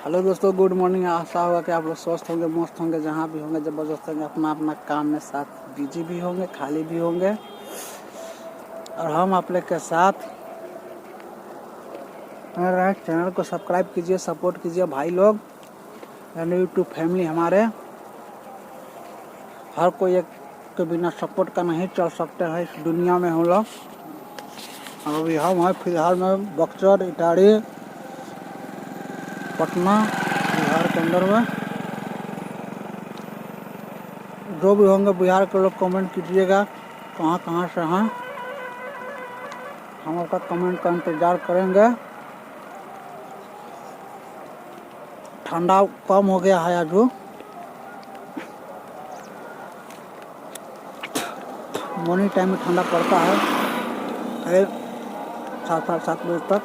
Hello दोस्तों, good morning. आशा होगा कि आप लोग स्वस्थ होंगे, मस्त होंगे, जहाँ भी होंगे ज़बरदस्त होंगे, अपना अपना काम में साथ बिजी भी होंगे, खाली भी होंगे। और हम आप लोग के साथ मेरे चैनल को सब्सक्राइब कीजिए, सपोर्ट कीजिए भाई लोग। यानी यूट्यूब फैमिली हमारे हर कोई एक के बिना सपोर्ट का नहीं चल सकते हैं इस दुनिया में हम लोग। अभी हम हैं फिलहाल में बक्सर, इटारी, पटना, बिहार के अंदर में। जो भी होंगे बिहार के लोग कमेंट कीजिएगा कहाँ कहाँ से हैं। हम आपका कमेंट का इंतज़ार करेंगे। ठंडा कम हो गया है आज, मॉर्निंग टाइम में ठंडा पड़ता है 7:30 7 बजे तक।